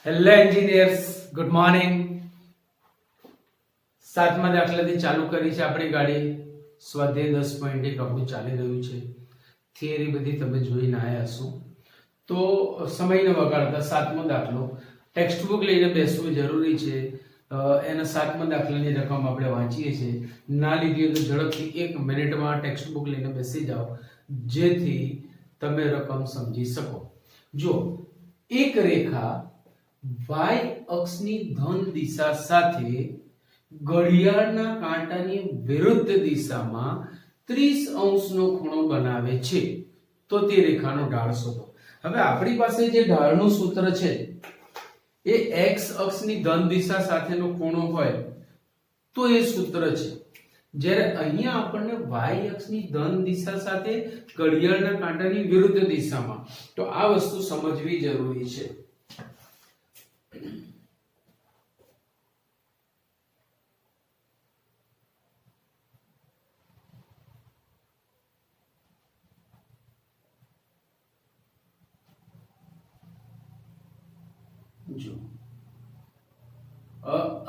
Hello engineers, good morning. સાતમા દાખલાથી ચાલુ કરી છે આપણી ગાડી. સ્વાધ્યાય 10.1 આપણું ચાલી રહ્યું છે. થિયરી બધી તમે જોઈને આવ્યા હશો. તો સમયને વગાડતા સાતમો દાખલો ટેક્સ્ટ બુક લઈને બેસવું જરૂરી છે. એના સાતમા દાખલાની રકમ આપણે વાંચીએ છીએ. ના લીધી તો ઝડપથી 1 મિનિટમાં ટેક્સ્ટ બુક લઈને બેસી જાઓ, જેથી તમે રકમ સમજી શકો. જો એક રેખા y અક્ષની ધન દિશા સાથે ઘડિયાળના કાંટાની વિરુદ્ધ દિશામાં 30 અંશનો ખૂણો બનાવે છે, તો તે રેખાનો ઢાળ શોધો. હવે આપણી પાસે જે ઢાળનું સૂત્ર છે એ x અક્ષની ધન દિશા સાથેનો ખૂણો હોય તો એ સૂત્ર છે. જ્યારે અહીંયા આપણને y અક્ષની ધન દિશા સાથે ઘડિયાળના કાંટાની વિરુદ્ધ દિશામાં, તો આ વસ્તુ સમજવી જરૂરી છે. જો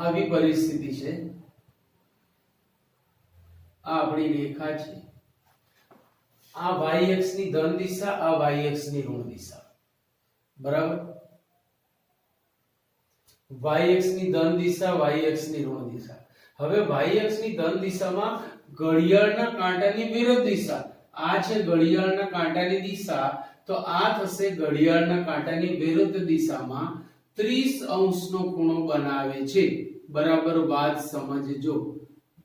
આવી પરિસ્થિતિ છે. આ આપણી રેખા છે. આ y અક્ષની ધન દિશા, આ y અક્ષની ઋણ દિશા. બરાબર? y અક્ષની ધન દિશા, y અક્ષની ઋણ દિશા. હવે y અક્ષની ધન દિશામાં ઘડિયાળના કાંટાની વિરુદ્ધ દિશા. આ છે ઘડિયાળના કાંટાની દિશા, તો આ થશે ઘડિયાળના કાંટાની વિરુદ્ધ દિશામાં 30 અંશનો ખૂણો બનાવે છે. બરાબર વાત સમજજો.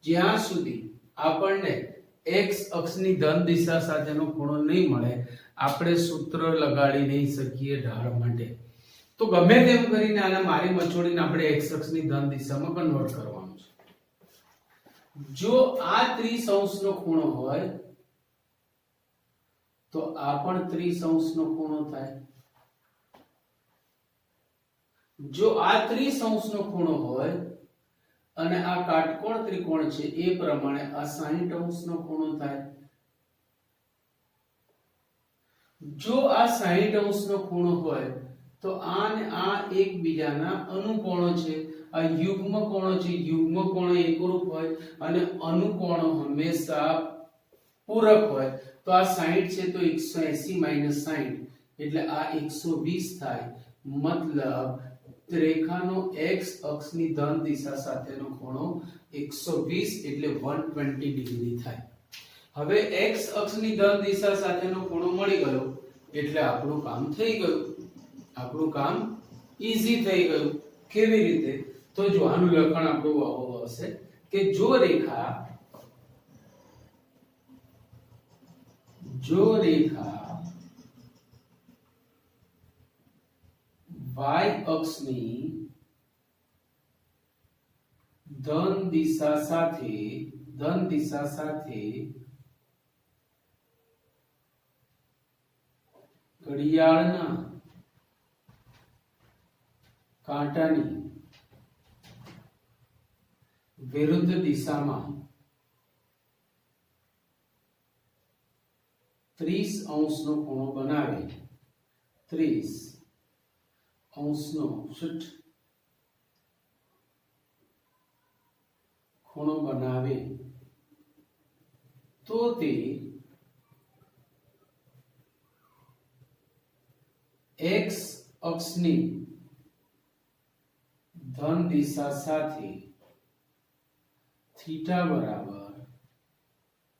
જ્યાં સુધી આપણને x અક્ષની ધન દિશા સાથેનો ખૂણો નહીં મળે, આપણે સૂત્ર લગાડી નહીં શકીએ ઢાળ માટે. તો ગમે તેમ કરીને આને મારી મચોડીને આપણે x અક્ષની ધન દિશામાં કન્વર્ટ કરવાનું છે. જો આ 30 અંશનો ખૂણો હોય તો આ પણ 30 અંશનો ખૂણો થાય. જો આ 30 અંશનો ખૂણો હોય અને આ કાટકોણ ત્રિકોણ છે એ પ્રમાણે આ 60 અંશનો ખૂણો થાય. જો આ 60 અંશનો ખૂણો હોય તો આ અને આ એકબીજાના અનુકોણો છે. આ યુગ્મ કોણો છે. યુગ્મ કોણો એકરૂપ હોય અને અનુકોણો હંમેશા પૂરક હોય. તો આ 60 છે તો 180 - 60 એટલે આ 120 થાય. મતલબ રેખાનો x અક્ષની ધન દિશા સાથેનો ખૂણો 120 એટલે 120 ડિગ્રી થાય. હવે x અક્ષની ધન દિશા સાથેનો ખૂણો મળી ગયો એટલે આપણું કામ થઈ ગયું. આપણું કામ ઈઝી થઈ ગયું. કેવી રીતે? તો જો આનું લખાણ આપણું આવું હશે કે જો રેખા y અક્ષની ધન દિશા સાથે ઘડિયાળના કાંટાની વિરુદ્ધ દિશામાં 30 અંશનો ખૂણો બનાવે. 30 અંશનો ખૂણો બનાવે તો તે x અક્ષની ધન દિશા સાથે થીટા બરાબર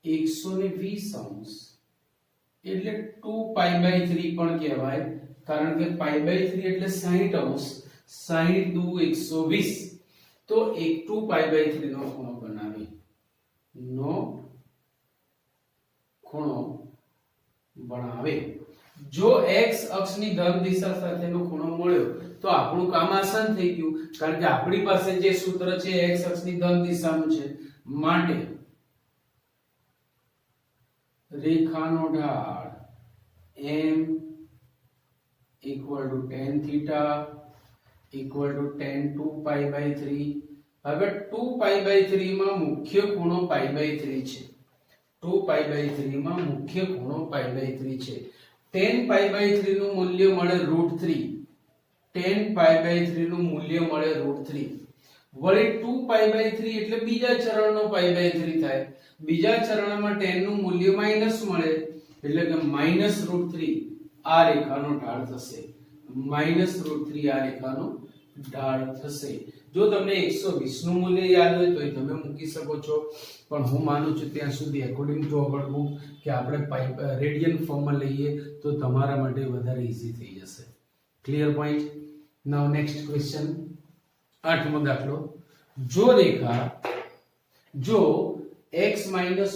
120 અંશ એટલે 2π/3 પણ કહેવાય, કારણ કે π/3 એટલે 60 અંશ. 60 × 120 તો 2π/3 નો ખૂણો બનાવે. જો x અક્ષની ધન દિશા સાથેનો ખૂણો મળ્યો તો આપણું કામ આસાન થઈ ગયું, કારણ કે આપણી પાસે જે સૂત્ર છે x અક્ષની ધન દિશાનું છે. માટે રેખાનો ઢાળ m = tan θ = tan 2π/3. હવે 2π/3 માં મુખ્ય ખૂણો π/3 છે. 2π/3 માં મુખ્ય ખૂણો π/3 છે. tan π/3 નું મૂલ્ય મળે √3. 10π/3 નું મૂલ્ય મળે √3 વળી 2π/3 એટલે બીજા ચરણનો π/3 થાય બીજા ચરણમાં 10 નું મૂલ્ય માઈનસ મળે એટલે કે -√3 આ રેખાનો ઢાળ થશે -√3 આ રેખાનો ઢાળ થશે જો તમને 120 નું મૂલ્ય યાદ હોય તો તમે મૂકી શકો છો પણ હું માનું છું ત્યાં સુધી એકોર્ડિંગ ટુ અવર બુક કે આપણે રેડિયન ફોર્મમાં લઈએ તો તમારા માટે વધારે ઈઝી થઈ જશે ક્લિયર પોઈન્ટ નાઉ નેક્સ્ટ ક્વેશ્ચન 8મો દાખલો જો x - 1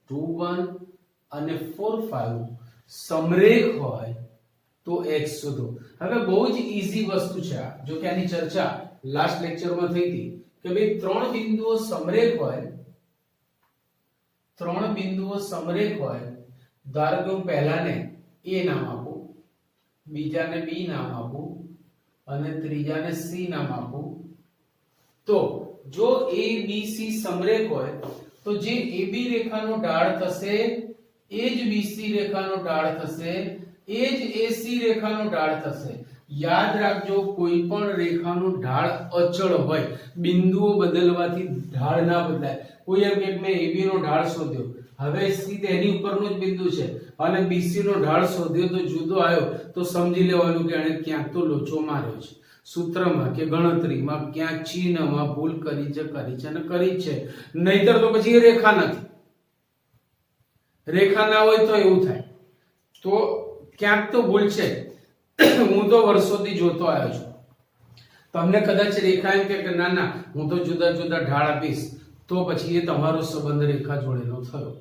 2 1 અને 4 5 સમરેખ હોય તો x શોધો હવે બહુ જ ઈઝી વસ્તુ છે આ જો કે આની ચર્ચા લાસ્ટ લેક્ચરમાં થઈ હતી કે ભાઈ ત્રણ બિંદુઓ સમરેખ હોય ધારો કે હું પહેલાને a નામ આપું બીજાને b નામ આપું અને ત્રીજાને c નામ આપું તો જો a b c સમરેખ હોય તો જે ab રેખાનો ઢાળ થશે એ જ bc રેખાનો ઢાળ થશે એ જ ac રેખાનો ઢાળ થશે યાદ રાખજો કોઈ પણ રેખાનો ઢાળ અચળ હોય બિંદુઓ બદલવાથી ઢાળ ના બદલાય કોઈ એમ કે મેં ab નો ઢાળ શોધ્યો હવે c તેની ઉપરનો જ બિંદુ છે અને bc નો ઢાળ શોધ્યો તો જુદો આવ્યો તો સમજી લેવાનું કે એને ક્યાંક તો લોચો માર્યો છે સૂત્રમાં કે ગણતરીમાં ક્યાંક ચિહ્નમાં ભૂલ કરી છે નહીતર તો પછી એ રેખા નથી રેખા ના હોય તો એવું થાય તો ક્યાંક તો ભૂલ છે હું તો વર્ષોથી જોતો આવ્યો છું તમને કદાચ રેખા એમ કે ના ના હું તો જુદા જુદા ઢાળ આપીશ તો પછી એ તમારો સંબંધ રેખા જોડેનો થયો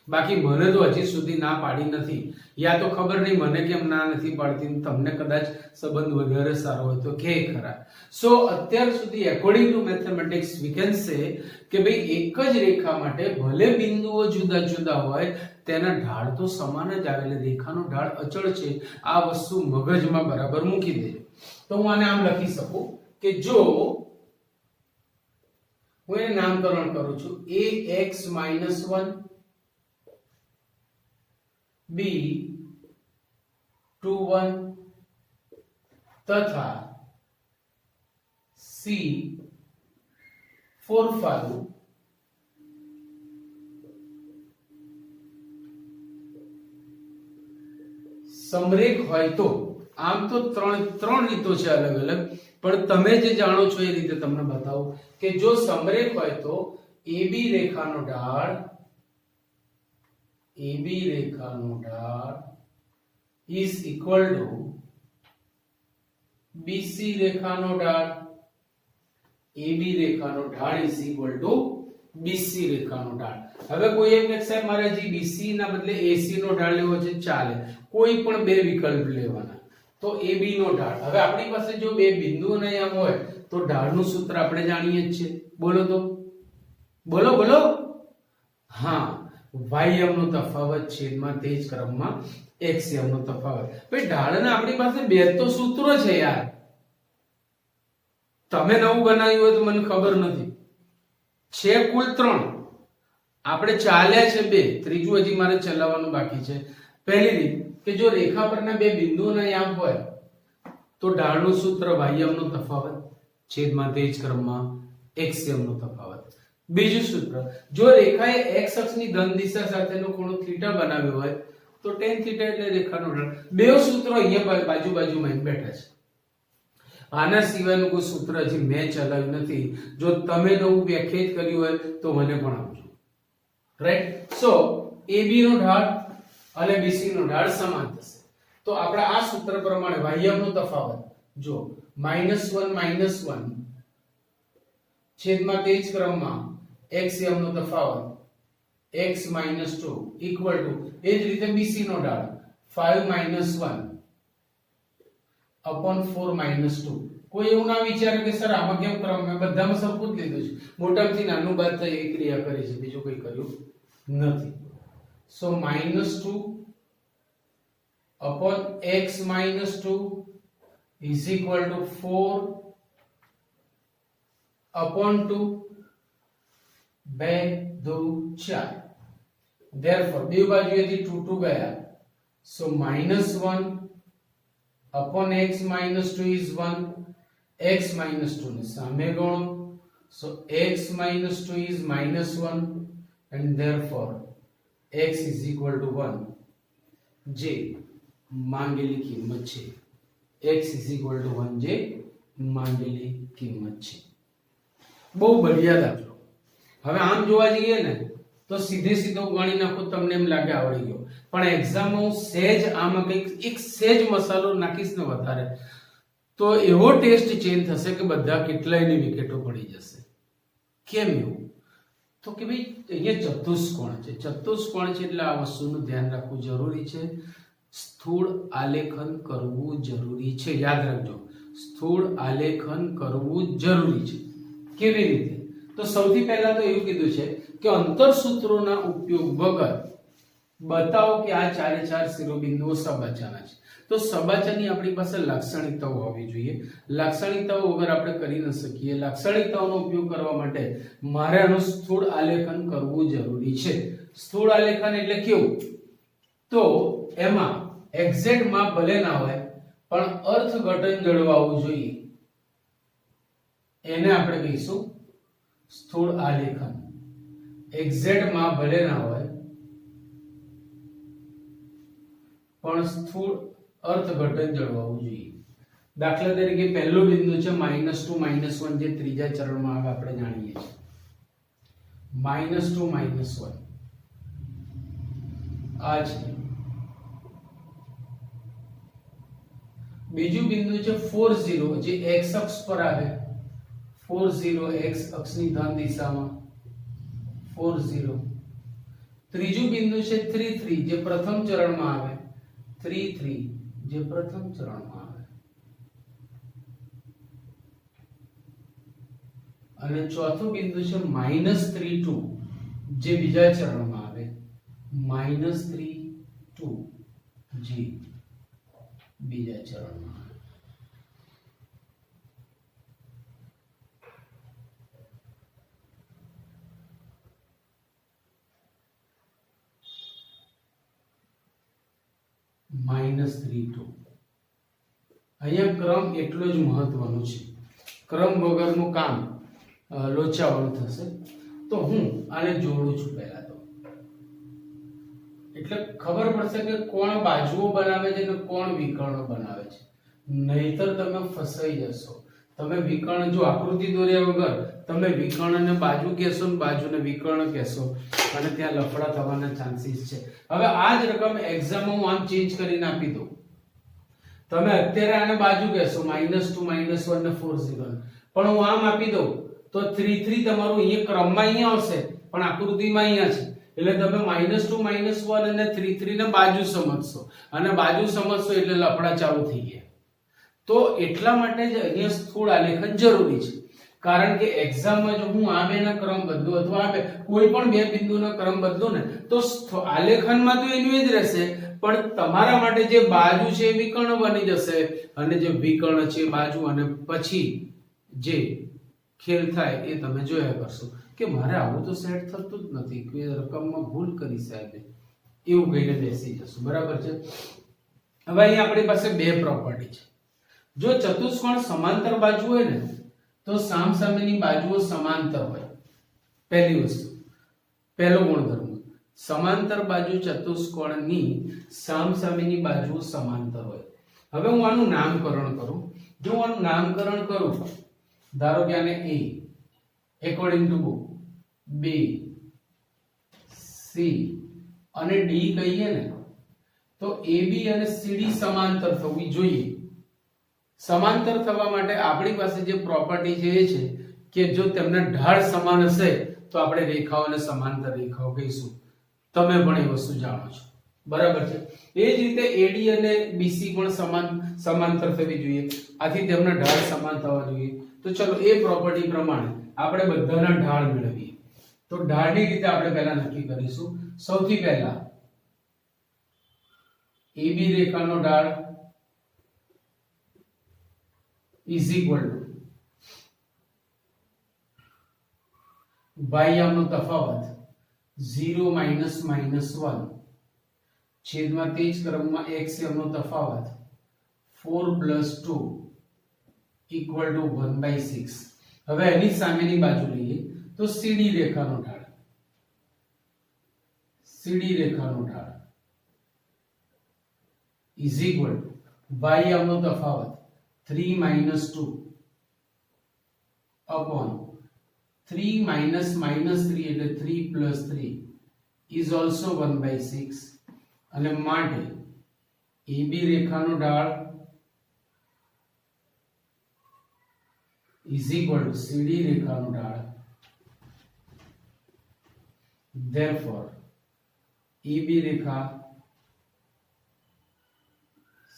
બાકી મને તો હજી સુધી ના પાડી નથી યા તો ખબર નહીં મને કેમ ના નથી પાડતી તમને કદાચ સંબંધ વધારે સારો હોય તો કે ખરા સો અત્યાર સુધી according to mathematics we can say કે ભાઈ એક જ રેખા માટે ભલે બિંદુઓ જુદા જુદા હોય તેના ઢાળ તો સમાન જ આવે એટલે રેખાનો ઢાળ અચળ છે આ વસ્તુ મગજમાં બરાબર મૂકી દેજો તો હું આને આમ લખી શકું કે જો હું એને નામકરણ કરું છું ax - 1 b 2 1 तथा c 4 5 સમરેખ હોય તો આમ તો ત્રણ રીતો છે અલગ અલગ પણ તમે જે જાણો છો એ રીતે તમને બતાવો કે જો સમરેખ હોય તો AB રેખાનો ઢાળ is equal to BC રેખાનો ઢાળ AB રેખાનો ઢાળ is equal to BC રેખાનો ઢાળ હવે કોઈ એમ કે સાહેબ મારે હજી BC ના બદલે AC નો ઢાળ લેવો છે ચાલે કોઈ પણ બે વિકલ્પ લેવાના તો AB નો ઢાળ હવે આપણી પાસે જો બે બિંદુઓ અહીંયા હોય તો ઢાળનું સૂત્ર આપણે જાણીએ જ છે બોલો બોલો હા વાયમ નો તફાવત છેદમાં તે જ ક્રમમાં xm નો તફાવત ભાઈ ઢાળના આપણી પાસે બે તો સૂત્રો છે યાર તમે નવું બનાવ્યું હોય તો મને ખબર નથી છે કુલ 3 આપણે ચાલ્યા છે બે ત્રીજું હજી મારે ચલાવવાનું બાકી છે પહેલી રીત કે જો રેખા પરના બે બિંદુઓના યામ હોય તો ઢાળનું સૂત્ર વાયમ નો તફાવત છેદમાં તે જ ક્રમમાં xm નો તફાવત બીજું સૂત્ર જો રેખાએ x અક્ષની ધન દિશા સાથેનો ખૂણો થીટા બનાવ્યો હોય તો tan થીટા એટલે રેખાનો ઢાળ બે સૂત્રો અહીંયા બાજુમાં બેઠા છે આના સિવાયનું કોઈ સૂત્ર હજી મેં ચલાવ્યું નથી જો તમે નવું વ્યાખ્યાયિત કર્યું હોય તો મને પણ આપજો રાઈટ સો AB નો ઢાળ અને BC નો ઢાળ સમાન થશે તો આપણે આ સૂત્ર પ્રમાણે વાયમનો તફાવત જો -1 છેદમાં તે જ ક્રમમાં xm નો તફાવત x - 2 equal to એ જ રીતે BC નો ઢાળ 5 - 1 upon 4 - 2 કોઈ એવું ના વિચારે કે સર આમાં કેમ ક્રમ મેં બધામાં સરખું જ લીધું છે મોટાથી નાનું બાદ થઈ એ ક્રિયા કરી છે બીજું કોઈ કર્યું નથી સો -2 upon x - 2 is equal to 4 upon 2 2 2 4 therefore બે બાજુએથી 2 2 ગયા so -1 upon x minus 2 is 1. x minus 2 ને સામે ગણો. So x minus 2 is minus 1 and therefore x is equal to 1. જે માંગેલી કિંમત છે. x is equal to 1 જે માંગેલી કિંમત છે. બહુ બઢિયા દાખલો. હવે આમ જોવા જઈએ ને તો સીધે સીધો ગણી નાખો, તમને એમ લાગે આવડી ગયો, પણ એક્ઝામમાં સહેજ આમાં કંઈક એક સહેજ મસાલો નાખીશ ને વધારે તો એવો ટેસ્ટ ચેન્જ થશે કે બધા કેટલાયની વિકેટો પડી જશે. કેમ એવું? તો કે ભાઈ અહીંયા ચતુષ્કોણ છે. ચતુષ્કોણ છે એટલે આ વસ્તુનું ધ્યાન રાખવું જરૂરી છે. સ્થૂળ આલેખન કરવું જરૂરી છે. યાદ રાખજો, સ્થૂળ આલેખન કરવું જરૂરી છે. કેવી રીતે? તો સૌથી પહેલા તો એવું કીધું છે કે અંતરસૂત્રોના ઉપયોગ વગર બતાવો કે આ ચારે ચાર શિરોબિંદુઓ સબાચાના છે. તો સબાચાની આપણી પાસે લાક્ષણિકતાઓ હોવી જોઈએ. લાક્ષણિકતાઓ વગર આપણે કરી ન શકીએ. લાક્ષણિકતાઓનો ઉપયોગ કરવા માટે મારે આનું સ્થૂળ આલેખન કરવું જરૂરી છે. સ્થૂળ આલેખન એટલે કેવું? તો એમાં એક્ઝેક્ટ માપ ભલે ના હોય પણ અર્થઘટન જળવાવું જોઈએ. એને આપણે કહીશું સ્થૂળ આલેખન. એક્ઝેક્ટ માપ ભલે ના હોય પણ સ્થૂળ અર્થઘટન જળવાવું જોઈએ. દાખલા તરીકે પહેલું બિંદુ છે -2 -1 જે ત્રીજા ચરણમાં આવે આપણે જાણીએ છીએ. -2 -1 આ છે. બીજું બિંદુ છે 4 0 જે x અક્ષ પર આવે. 4 0 x અક્ષની ધન દિશામાં 4 0. ત્રીજું બિંદુ છે 3 3 જે પ્રથમ ચરણમાં આવે. 3 3 જે પ્રથમ ચરણમાં આવે. અને ચોથું બિંદુ છે -3 2 જે બીજા ચરણમાં આવે. -3 2 જે બીજા ચરણમાં આવે. -3 2 અહીંયા ક્રમ એટલો જ મહત્વનો છે. ક્રમ વગરનું કામ લોચાવાળું થશે. તો હું આને જોડું છું પહેલા તો, એટલે ખબર પડશે કે કોણ બાજુઓ બનાવે છે અને કોણ વિકર્ણો બનાવે છે. નહીતર તમે ફસાઈ જશો. તમે વિકર્ણ જો આકૃતિ દોર્યા વગર તમે વિકર્ણને બાજુ કહેશો ને બાજુને વિકર્ણ કહેશો અને ત્યાં લફડા થવાના ચાન્સીસ છે. હવે આ જ રકમ એક્ઝામમાં હું આમ ચેન્જ કરીને આપી દઉં. તમે અત્યારે આને બાજુ કહેશો -2 -1 ને 4 0, પણ હું આમ આપી દઉં તો 3 3 તમારું અહીંયા ક્રમમાં અહીંયા આવશે પણ આકૃતિમાં અહીંયા છે. એટલે તમે -2 -1 અને 3 3 ને બાજુ સમજશો અને બાજુ સમજશો એટલે લફડા ચાલુ થઈ ગયા. તો એટલા માટે જ અહીંયા સ્થૂળ આલેખન જરૂરી છે. કારણ કે એક્ઝામમાં જો હું આ બેના ક્રમ બદલું અથવા આ બે કોઈ પણ બે બિંદુના ક્રમ બદલું ને તો આલેખનમાં તો એનું જ રહેશે, પણ તમારા માટે જે બાજુ છે એ વિકર્ણ બની જશે અને જે વિકર્ણ છે બાજુ, અને પછી જે ખેલ થાય એ તમે જોયા કરશો કે મારે આવું તો સેટ થતું જ નથી, કોઈ રકમમાં ભૂલ કરી સાહેબ, એવું કહીને બેસી જશું. બરાબર છે. હવે અહીંયા આપણી પાસે બે પ્રોપર્ટી છે. જો ચતુષ્કોણ સમાંતર બાજુ હોય ને તો સામસામેની બાજુઓ સમાંતર હોય. પહેલી વસ્તુ, પહેલો ગુણધર્મ, સમાંતર બાજુ ચતુષ્કોણની સામસામેની બાજુઓ સમાંતર હોય. હવે હું આનું નામકરણ કરું. જો હું આનું નામકરણ કરું, ધારો કે આને A according to book, B, C અને D કહીએ ને તો AB અને CD સમાંતર થવી જોઈએ. સમાંતર થવા માટે આપણી પાસે જે પ્રોપર્ટી છે એ છે કે જો તેમના ઢાળ સમાન હશે તો આપણે રેખાઓને સમાંતર રેખાઓ કહીશું. તમે પણ એ વસ્તુ જાણો છો. બરાબર છે. એ જ રીતે AD અને BC પણ સમાંતર થવી જોઈએ. આથી તેમના ઢાળ સમાન થવા જોઈએ. તો ચલો એ પ્રોપર્ટી પ્રમાણે આપણે બધાના ઢાળ મેળવીએ. તો ઢાળની રીતે આપણે પહેલા નક્કી કરીશું. સૌથી પહેલા AB રેખાનો ઢાળ is equal to y આમનો તફાવત 0 -1 છેદમાં તે જ ક્રમમાં x આમનો તફાવત 4 + 2 = 1/6. હવે એની સામેની બાજુ લઈએ તો સીડી રેખાનો ઢાળ, સીડી રેખાનો ઢાળ = y આમનો તફાવત 3 - 2 upon 3 - -3 એટલે 3 + 3 is also 1/6. અને માટે AB રેખાનો ઢાળ = CD રેખાનો ઢાળ. therefore AB રેખા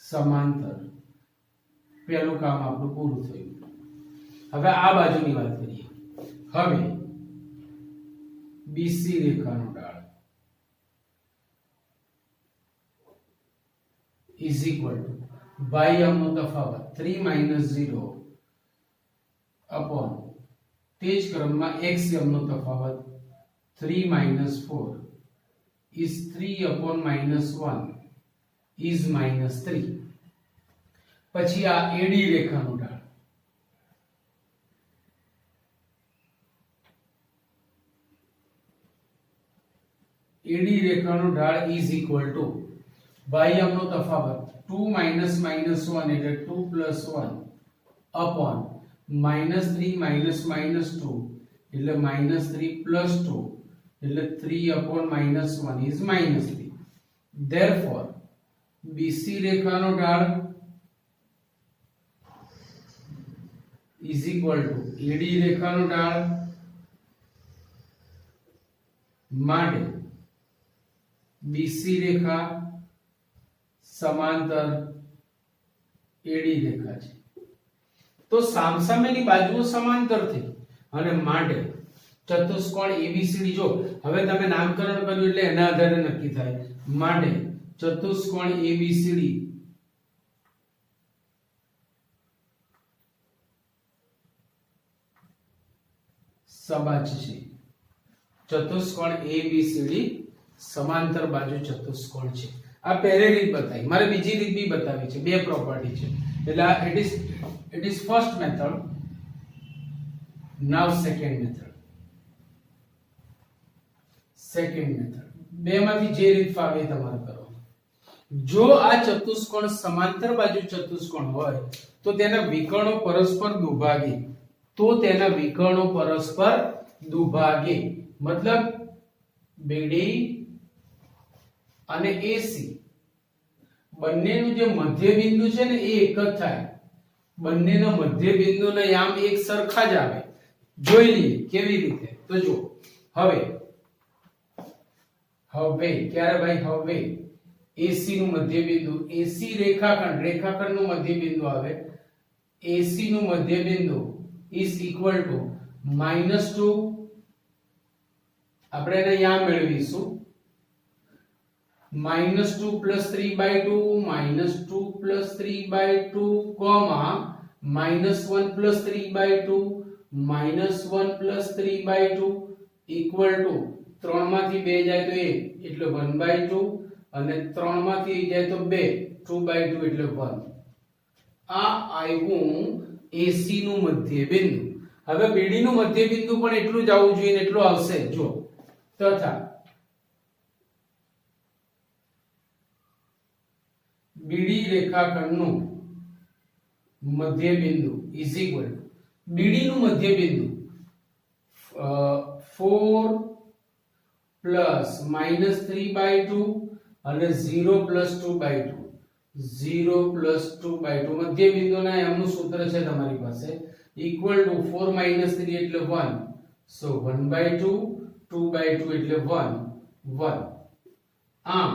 સમાંતર. પહેલું કામ આપણું પૂરું થયું. હવે આ બાજુની વાત કરીએ. હવે BC રેખાનો ઢાળ = y આમનો તફાવત 3 - 0 upon તે જ ક્રમમાં x આમનો તફાવત 3 - 4 is 3 upon -1 is -3. પછી આ AD રેખાનો ઢાળ AD રેખાનો ઢાળ = y આમનો તફાવત 2 - -1 એટલે 2 + 1 upon -3 - -2 એટલે -3 + 2 એટલે 3 upon -1 is -3. therefore BC રેખાનો ઢાળ = AD રેખાનો ઢાળ. માટે BC રેખા સમાંતર AD રેખા છે. તો સામસામેની બાજુઓ સમાંતર થઈ અને માટે ચતુષ્કોણ ABCD જો હવે તમે નામકરણ કર્યું એટલે એના આધારે નક્કી થાય. માટે ચતુષ્કોણ ABCD સબાચ છે. ચતુષ્કોણ ABCD સમાંતર બાજુ ચતુષ્કોણ છે. આ પહેલી રીત બતાવી. મારે બીજી રીત બી બતાવી છે. બે પ્રોપર્ટી છે. એટલે it is first method. now second method. બેમાંથી જે રીત ફાવે તમારે કરો. જો આ ચતુષ્કોણ સમાંતર બાજુ ચતુષ્કોણ હોય તો તેના વિકર્ણો પરસ્પર દુભાગે. મતલબ BD અને AC બંનેનું જે મધ્ય બિંદુ છે ને એ એક જ થાય. બંનેના મધ્ય બિંદુના યામ એક સરખા જ આવે. જોઈ લઈએ કેવી રીતે. તો જો હવે ક્યારે ભાઈ હવે AC નું મધ્ય બિંદુ AC રેખાખંડનું મધ્ય બિંદુ આવે. AC નું મધ્ય બિંદુ is equal to -2 આપણે એને યામ મેળવીશું -2 + 3/2 -2 + 3/2 -1 + 3/2 -1 + 3/2 equal to 3 માંથી 2 જાય તો 1 એટલે 1/2 અને 3 માંથી 1 જાય તો 2 2/2 એટલે 1. આ આવ્યું AC નું મધ્ય બિંદુ. હવે BD નું મધ્ય બિંદુ પણ એટલું જ આવવું જોઈએ ને એટલું આવશે. જો તથા BD રેખાખંડનું મધ્ય બિંદુ BD નું મધ્ય બિંદુ 4 + -3/2 અને 0 + 2/2 મધ્ય બિંદુના એમનું સૂત્ર છે તમારી પાસે = 4 - 3 એટલે 1 so 1/2 2/2 એટલે 1 આમ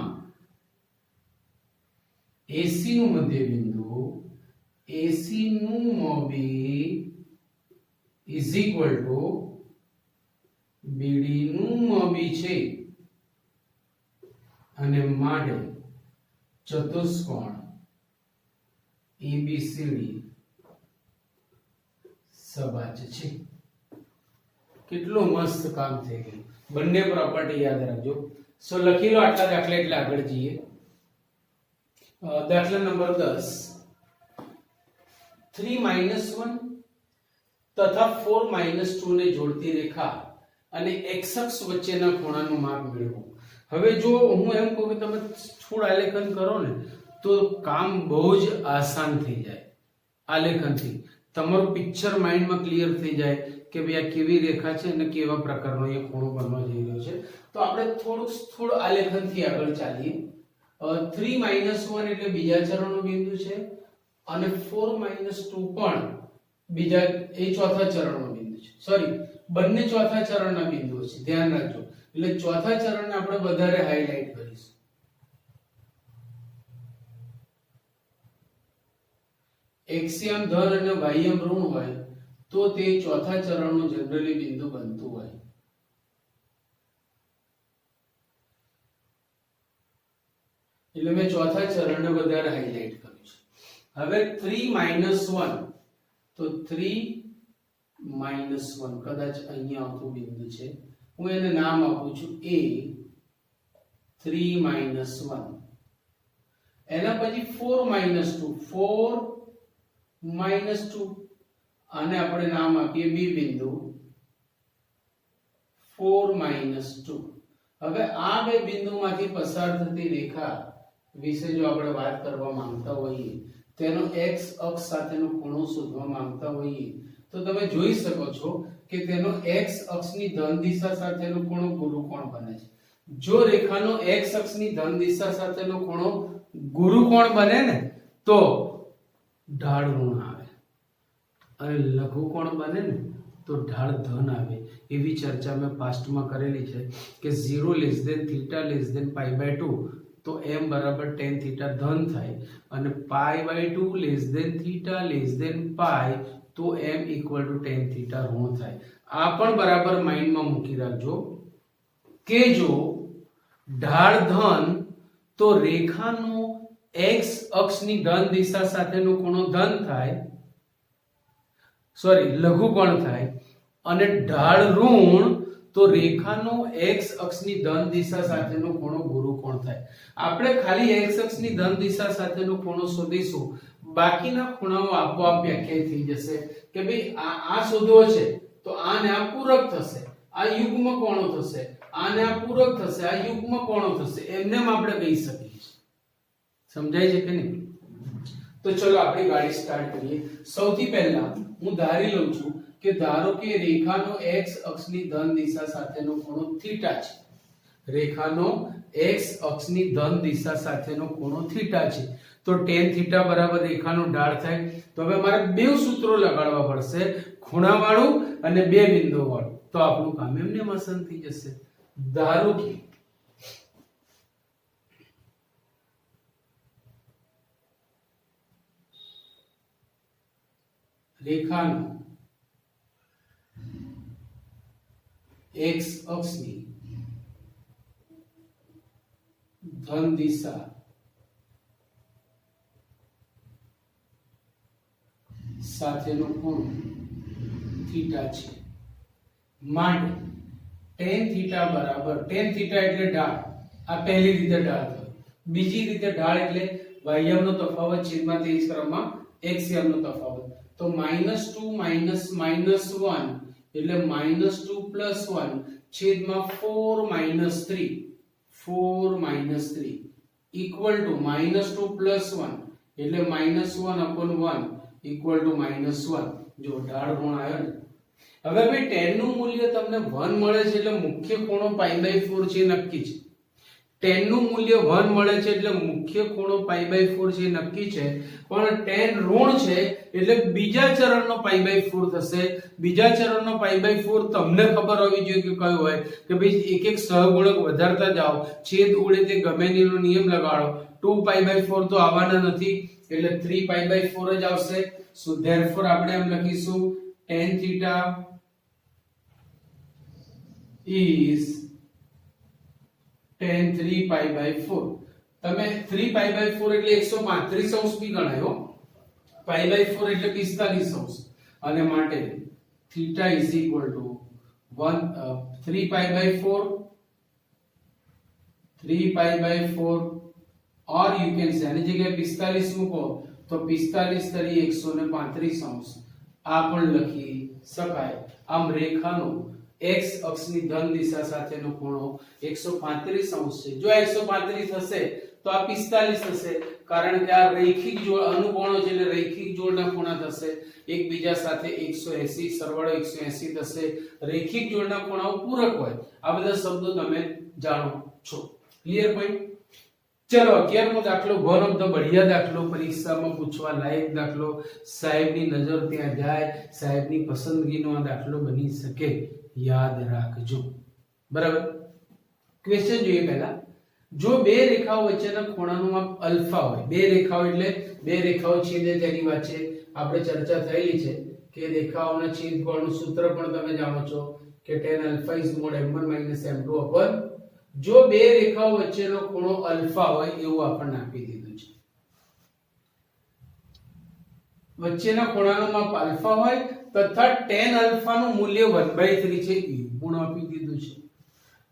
AC નું મધ્ય બિંદુ AC નું મોબી = BD નું મોબી છે અને માટે ચતુષ્કોણ ABCD સબાચ છે. કેટલું મસ્ત કામ થઈ ગયું. બંને પ્રોપર્ટી યાદ રાખજો. સો લખી લો આટલા દાખલા એટલે આગળ જઈએ. દાખલા નંબર 10 3 -1 તથા 4 -2 ને જોડતી રેખા અને x અક્ષ વચ્ચેના ખૂણાનું માપ મેળવો. હવે જો હું એમ કહું કે તમે સ્થૂળ આલેખન કરો ને તો કામ બહુ જ આસાન થઈ જાય. આલેખનથી તમારું પિક્ચર માઇન્ડમાં ક્લિયર થઈ જાય કે ભાઈ આ કેવી રેખા છે અને કેવા પ્રકારનો એ ખૂણો બનવા જઈ રહ્યો છે. તો આપણે થોડુંક સ્થૂળ આલેખનથી આગળ ચાલીએ. 3 -1 એટલે બીજા ચરણનો બિંદુ છે અને 4 -2 પણ બીજા એ ચોથા ચરણનો બિંદુ છે. સોરી, બંને ચોથા ચરણના બિંદુઓ છે, ધ્યાન રાખજો. એટલે ચોથા ચરણને આપણે વધારે હાઈલાઈટ કરીશું. એક્સિયમ ધન અને વાયમ ઋણ હોય તો તે ચોથા ચરણનું જનરલી બિંદુ બનતું હોય. એટલે મેં ચોથા ચરણને વધારે હાઈલાઈટ કર્યું છે. હવે 3 -1 તો 3 -1 કદાચ અહીંયા આવતું બિંદુ છે. હું એને નામ આપું છું A. 3 -1 એના પછી 4 -2 4 -2 આને આપણે નામ આપીએ B બિંદુ 4 -2. હવે આ બે બિંદુમાંથી પસાર થતી રેખા વિશે જો આપણે વાત કરવા માંગતા હોઈએ, તેનો x અક્ષ સાથેનો ખૂણો શોધવા માંગતા હોઈએ તો તમે જોઈ શકો છો કે તેનો x અક્ષની ધન દિશા સાથેનો ખૂણો ગુરુકોણ બને છે. જો રેખાનો x અક્ષની ધન દિશા સાથેનો ખૂણો ગુરુકોણ બને ને તો ઢાળ ઋણ આવે અને લઘુકોણ બને ને તો ઢાળ ધન આવે. એવી ચર્ચા મેં પાસ્ટમાં કરેલી છે કે 0 θ λ π/2 તો m બરાબર tan θ ધન થાય અને π/2 θ λ π તો m = tan θ ઋણ થાય. આ પણ બરાબર માઇન્ડમાં મૂકી રાખજો કે જો ઢાળ ધન તો રેખાનો x અક્ષની ધન દિશા સાથેનો ખૂણો ધન થાય, સોરી લઘુકોણ થાય, અને ઢાળ ઋણ તો રેખાનો x અક્ષની ધન દિશા સાથેનો ખૂણો ગુરુકોણ થાય. આપણે ખાલી x અક્ષની ધન દિશા સાથેનો ખૂણો શોધીશું, બાકીના ખૂણાઓ આપોઆપ વ્યાખ્યાયિત થઈ જશે કે ભાઈ આ શોધવો છે તો આને આ પૂરક થશે, આ યુગ્મ કોણો થશે, આને આ પૂરક થશે, આ યુગ્મ કોણો થશે, એમને આપણે કહી શકીએ. સમજાય છે કે નહીં? તો ચલો આપણી ગાડી સ્ટાર્ટ કરીએ. સૌથી પહેલા હું ધારી લઉં છું કે ધારો કે રેખાનો x અક્ષની ધન દિશા સાથેનો ખૂણો થીટા છે. રેખાનો x અક્ષની ધન દિશા સાથેનો ખૂણો થીટા છે તો tan θ બરાબર રેખાનો ઢાળ થાય. તો હવે મારે બે સૂત્રો લગાડવા પડશે, ખૂણાવાળું અને બે બિંદુવાળું. તો આપણું કામ એમને આસાન થઈ જશે. ધારો કે રેખાનો x અક્ષની ધન દિશા સાથેનો ખૂણો થીટા છે માટે tan θ બરાબર, tan θ એટલે ઢાળ, આ પહેલી રીતે ઢાળ થયો. બીજી રીતે ઢાળ એટલે વાયમનો તફાવત છેદમાં તે જ ક્રમમાં એક્સિયમનો તફાવત. તો -2 -1 એટલે -2 + 1 છેદમાં 4 - 3 ઇક્વલ ટુ -2 + 1 એટલે -1/1 ઇક્વલ ટુ -1. જો ઢાળ ઋણ આવ્યો ને. હવે ભાઈ tan નું મૂલ્ય તમને 1 મળે છે એટલે મુખ્ય ખૂણો π/4 છે નક્કી છે. tan નું મૂલ્ય 1 મળે છે એટલે મુખ્ય ખૂણો π/4 છે નક્કી છે. પણ tan ઋણ છે એટલે બીજા ચરણનો π/4 થશે. બીજા ચરણનો π/4 તમને ખબર હોવી જોઈએ કે કયો હોય કે ભાઈ એક એક સહગુણક વધારતા જાઓ, છેદ ઉડે તે ગમે તેનો નિયમ લગાડો. 2π/4 તો આવવાના નથી એટલે 3π/4 જ આવશે. સો ધેરફોર આપણે એમ લખીશું tan θ is tan 3π/4. તમે 3π/4 એટલે 135 બી ગણાયો, π/4 એટલે 45 અને માટે θ is equal to 3π/4 or you can say આની જગ્યાએ 45 મૂકો તો 45 તરી 135 અંશ આ પણ લખી શકાય. આમ રેખાનો x અક્ષની ધન દિશા સાથેનો ખૂણો 135 અંશ છે. જો 135 હશે તો આ 45 થશે, કારણ કે આ રૈખિક જોડ અનુકોણો છે એટલે રૈખિક જોડના ખૂણા થશે. એકબીજા સાથે 180 સરવાળો 180 થશે. રૈખિક જોડના ખૂણાઓ પૂરક હોય. આ બધા શબ્દો તમે જાણો છો. Clear point? ચલો 11મો દાખલો, વન ઓફ ધ બઢિયા દાખલો, પરીક્ષામાં પૂછવા લાયક દાખલો, સાહેબની નજર ત્યાં જાય, સાહેબની પસંદગીનો આ દાખલો બની શકે, યાદ રાખજો. બરાબર? ક્વેશ્ચન જોઈએ પહેલા. જો બે રેખાઓ વચ્ચેના ખૂણાનું માપ અલ્ફા હોય, બે રેખાઓ એટલે બે રેખાઓ છેદે તેની વચ્ચે આપણે ચર્ચા થયેલી છે કે રેખાઓના છેદકોણનું સૂત્ર પણ તમે જાણો છો કે tan alpha is mod m1 - m2 upon. જો બે રેખાઓ વચ્ચેનો ખૂણો અલ્ફા હોય એવું આપણને આપી દીધું છે. વચ્ચેના ખૂણાનું માપ અલ્ફા હોય તથા tan alpha નું મૂલ્ય 1/3 છે એવું પણ આપી દીધું છે.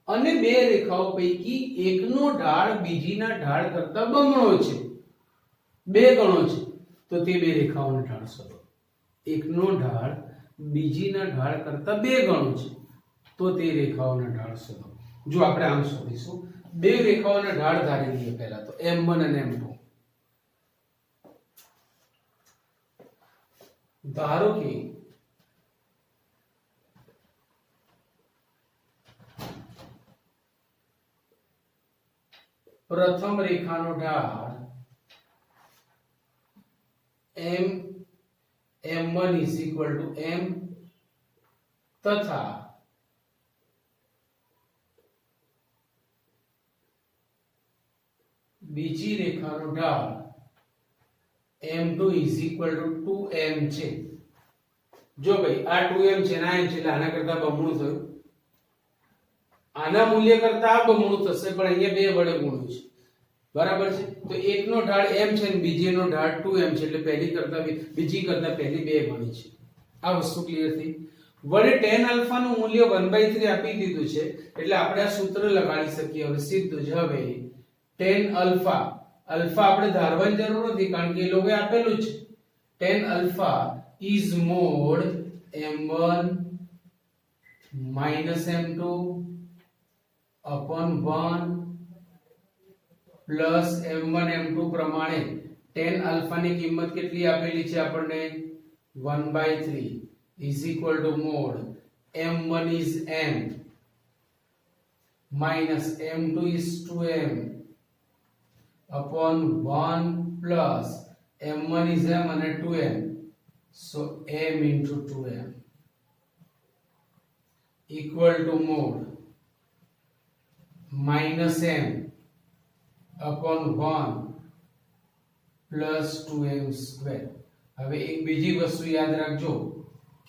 અને બે રેખાઓ પૈકી એકનો ઢાળ બીજીના ઢાળ કરતા બમણો છે, બે ગણો છે, તો તે બે રેખાઓનો ઢાળ શોધો. એકનો ઢાળ બીજીના ઢાળ કરતા બે ગણો છે તો તે રેખાઓના ઢાળ શોધો. જો આપણે આમ શોધીશું, બે રેખાઓના ઢાળ ધારી લઈએ પહેલા તો m1 અને m2. ધારો કે પ્રથમ રેખાનો ઢાળ m1 = m તથા બીજી રેખાનો ઢાળ m2 = 2m છે. જો ભાઈ આ 2m છે ના m છે એટલે આના કરતા બમણું થયું, આના મૂલ્ય કરતા આ બમણું થશે, પણ અહીંયા બે વડે ગુણ્યું છે. બરાબર છે? તો એકનો ઢાળ m છે અને બીજીનો ઢાળ 2m છે એટલે પહેલી કરતા બીજી કરતા પહેલી બે ગણી છે. આ વસ્તુ ક્લિયર થઈ. વડે tan alpha નું મૂલ્ય 1/3 આપી દીધું છે એટલે આપણે આ સૂત્ર લગાડી શકીએ હવે સીધું જ. હવે tan alpha આપણે ધારવાની જરૂર નથી કારણ કે એ લોકોએ આપેલું છે. tan alpha is mod m1 - m2 upon 1 plus m1 m2 પ્રમાણે tan alpha ની કિંમત કેટલી આપેલી છે આપણને? 1/3 is equal to mod m1 is m minus m2 is 2m upon 1 plus m1 is m and 2m, so m into 2m equal to mod minus m upon 1 plus 2m square. હવે એક બીજી વસ્તુ યાદ રાખજો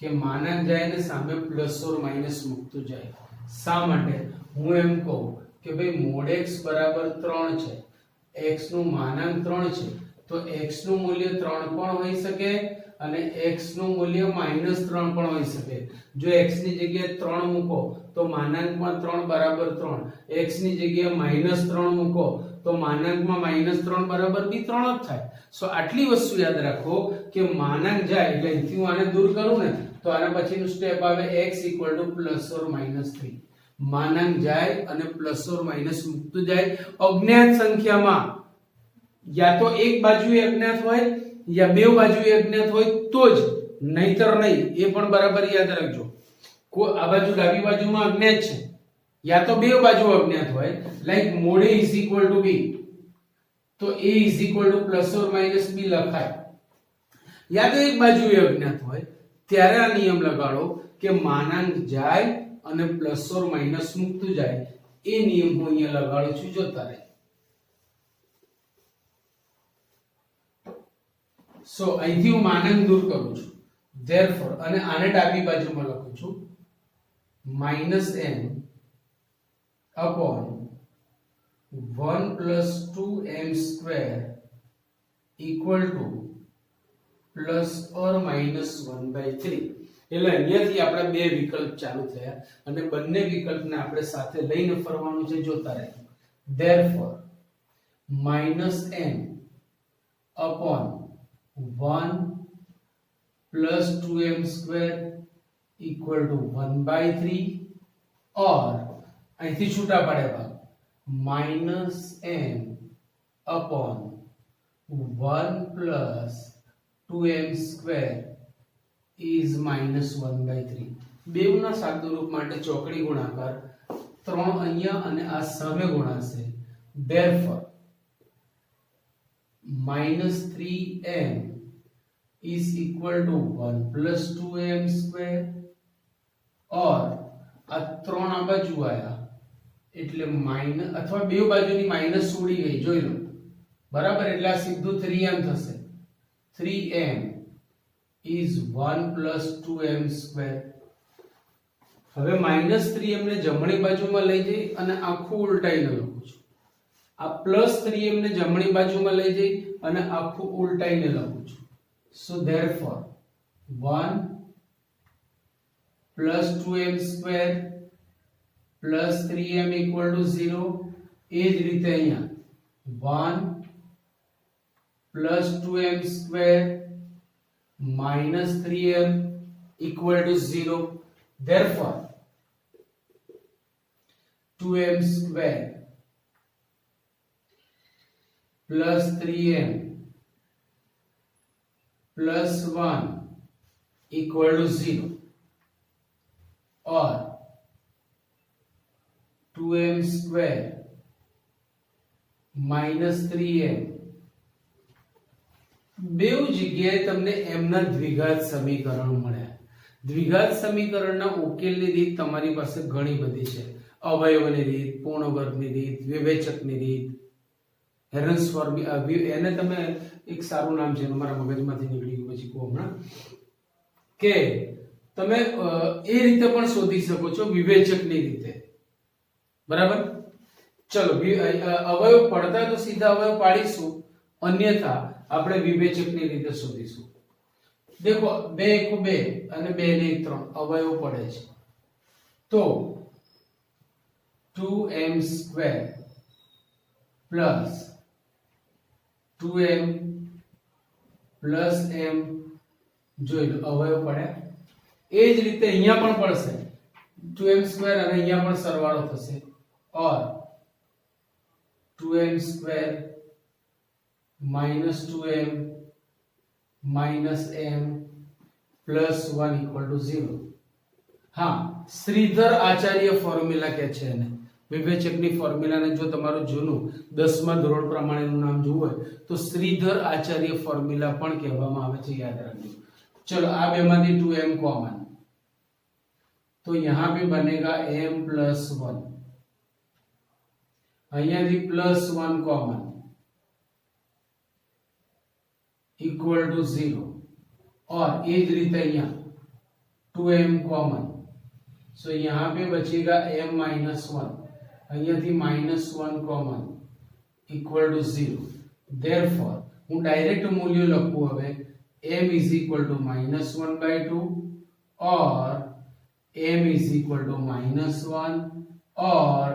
કે માનાંક જાય ને સામે પ્લસ ઓર માઈનસ મૂકતું જાય. શા માટે? હું એમ કહું કે ભાઈ mod x બરાબર 3 છે, x નું માનાંક 3 છે તો x નું મૂલ્ય 3 પણ હોઈ શકે અને x નું મૂલ્ય -3 પણ હોઈ શકે. જો x ની જગ્યાએ 3 મૂકો તો માનાંકમાં 3 બરાબર 3, x ની જગ્યાએ -3 મૂકો તો માનાંકમાં -3 બરાબર બી 3 જ થાય. સો આટલી વસ્તુ યાદ રાખો કે માનાંક જાય એટલે અહીંથી હું આને દૂર કરું ને તો આના પછીનું સ્ટેપ આવે x = +or-3. માનાંક જાય અને પ્લસ ઓર માઈનસ મૂકતું જાય. અજ્ઞાત સંખ્યામાં યા તો એક બાજુએ અજ્ઞાત હોય યા બે બાજુએ અજ્ઞાત હોય તો જ, નહીતર નહીં. એ પણ બરાબર યાદ રાખજો. આ બાજુ ડાબી બાજુમાં અજ્ઞાત છે યા તો બે બાજુ અજ્ઞાત હોય, લાઈક mod a = b તો a = +or-b લખાય. યા તો એક બાજુએ અજ્ઞાત હોય ત્યારે આ નિયમ લગાડો કે માનાંક જાય અને પ્લસ ઓર માઈનસ મૂકતું જાય. એ નિયમ હું અહીંયા લગાડું છું, જોતા રહે. સો અહીંથી હું માનાંક દૂર કરું છું, therefore અને આને ડાબી બાજુમાં લખું છું -m upon 1 plus 2m square equal to plus or minus 1/3. એટલે અહીંયાથી આપણા બે વિકલ્પ ચાલુ થયા અને બંને વિકલ્પને આપણે સાથે લઈને ફરવાનું છે, જોતા રહે. therefore -m upon 1 plus 2m square equal to 1/3 और અહીંથી છૂટા પાડ્યા ભાગ minus m upon 1 plus 2m square is minus 1/3 બેવના સાદું રૂપ માટે ચોકડી ગુણાકાર 3 અહીંયા અને આ સામે ગુણાશે therefore minus 3m is equal to 1 plus 2m square और આ 3 આ બાજુ આયા એટલે માઈનસ અથવા બે બાજુની માઈનસ ઉડી ગઈ જોઈ લો બરાબર એટલે આ સીધું 3m થશે 3m is 1 plus 2m square હવે માઈનસ 3m ને જમણી બાજુમાં લઈ જઈ અને આખું ઉલટાઈને લખું છું આ પ્લસ 3m ને જમણી બાજુમાં લઈ જઈ અને આખું ઉલટાઈને લખું છું so therefore 1 plus 2m square plus 3m equal to 0 એ જ રીતે અહીંયા 1 plus 2m square minus 3m equal to 0 therefore 2m square plus 3m plus 1 equal to 0 or 2m square minus 3m બેવ જગ્યાએ તમને m ના દ્વિઘાત સમીકરણ મળ્યા દ્વિઘાત સમીકરણના ઉકેલની રીત તમારી પાસે ઘણી બધી છે અવયવની રીત પૂર્ણવર્ગની રીત વિવેચકની રીત હેરન્સફોર્ડ એને તમે એક સારું નામ છે મારા મગજમાંથી નીકળી ગયું પછી કહું હમણાં કે તમે એ રીતે પણ શોધી શકો છો વિવેચકની રીતે બરાબર ચલો અવયવ પડતા તો સીધા અવયવ પાડીશું અન્યથા આપણે વિવેચકની રીતે શોધીશું देखो 2 1 2 અને 2 ને 3 અવયવ પડે છે તો 2m square plus 2m plus m જોઈ લો અવયવ પડે એ જ રીતે અહીંયા પણ પડશે 2m square અને અહીંયા પણ સરવાળો થશે और 2m square minus 2m minus m plus 1 equal to 0 हाँ श्रीधर आचार्य फॉर्म्युला क्या છે એને વિવેચકની ફોર્મ્યુલાને જો તમારું જૂનું 10મા ધોરણ પ્રમાણેનું નામ જોવું હોય તો શ્રીધર આચાર્ય ફોર્મ્યુલા પણ કહેવામાં આવે છે યાદ રાખજો चलो આ બેમાંથી 2m कॉमन तो यहाँ पे बनेगा m plus 1 અહીંયાથી plus 1 कॉमन इक्वल टू 0 और ये જ રીતે અહીંયા 2m कॉमन सो यहाँ पे बचेगा m minus 1 અહીંયાથી -1 कॉमन इक्वल टू 0 therefore હું ડાયરેક્ટ મૂલ્ય લખું હવે m is equal to -1/2 or m is equal to -1 or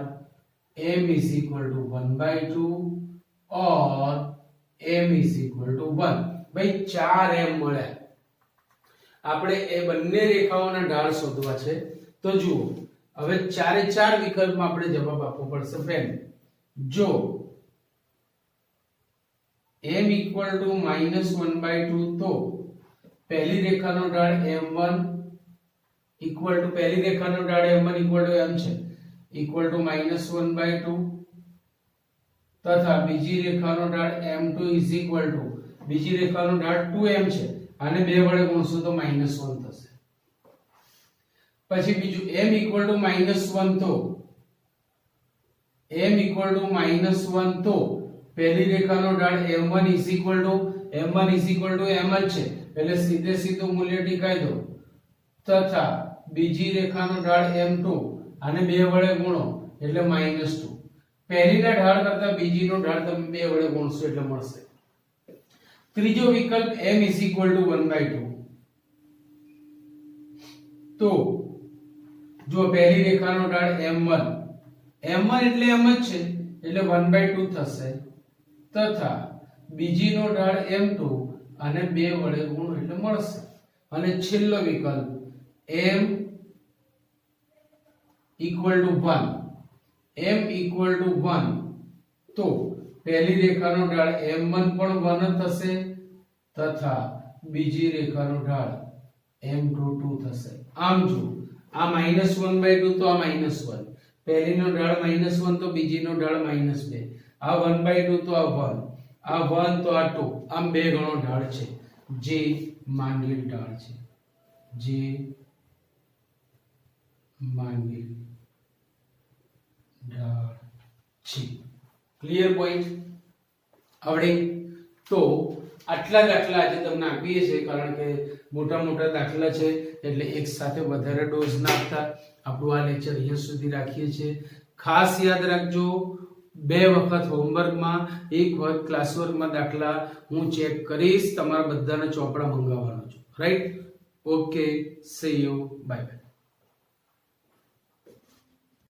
m is equal to 1/2 or m is equal to 1 भाई 4m મળે આપણે એ બંને રેખાઓના ઢાળ શોધવા છે તો જુઓ હવે ચારે ચાર વિકલ્પમાં આપણે જવાબ આપવો પડશે ફ્રેન્ડ જો m equal to -1/2 તો પહેલી રેખાનો ઢાળ m1 equal to પહેલી રેખાનો ઢાળ m1 equal to m છે equal to -1/2 तथा बीजी रेखानो ढाळ m2 is equal to बीजी रेखानो ढाळ 2m છે આને બે વડે ગુણશો તો -1 થશે પછી બીજું m equal to -1 તો m equal to -1 તો પહેલી રેખાનો ઢાળ m1 is equal to m1 is equal to m જ છે એટલે સીધે સીધું મૂલ્ય ટીકાઈ દો તથા બીજી રેખાનો ઢાળ m2 આને બે વડે ગુણો એટલે -2 પહેલીના ઢાળ કરતા બીજીનો ઢાળ તમે બે વડે ગુણશો એટલે મળશે ત્રીજો વિકલ્પ m is equal to 1/2 તો જો પહેલી રેખાનો ઢાળ m1 એટલે m જ છે એટલે 1/2 થશે તથા બીજીનો ઢાળ m2 અને 2 વડે ગુણો એટલે મળશે. અને છેલ્લો વિકલ્પ m equal to 1, m equal to 1, તો પહેલી રેખાનો ઢાળ m1 પણ 1 જ થશે તથા બીજી રેખાનો ઢાળ m2 2 થશે. આમ જો આ -1/2 તો આ -1, પહેલીનો ઢાળ -1 તો બીજીનો ઢાળ -2, આ 1/2 તો આ 1, આ 1 તો આ 2, આમ 2 ગણો ઢાળ છે જે માંગેલ ઢાળ છે, જે માંગેલ ઢાળ છે. ક્લિયર પોઈન્ટ આવડે? તો આટલા દાખલા આજે તમને આપીએ છીએ કારણ કે મોટા મોટા દાખલા છે એટલે એક સાથે વધારે ડોઝ ના આપતા. આપણું આ લેક્ચર અહીંયા સુધી રાખીએ છીએ. ખાસ યાદ રાખજો 2 વખત હોમવર્કમાં, 1 વખત ક્લાસવર્કમાં દાખલા હું ચેક કરીશ. તમારા બધાના ચોપડા મંગાવવાનો છું. Right? Okay, C you, bye bye.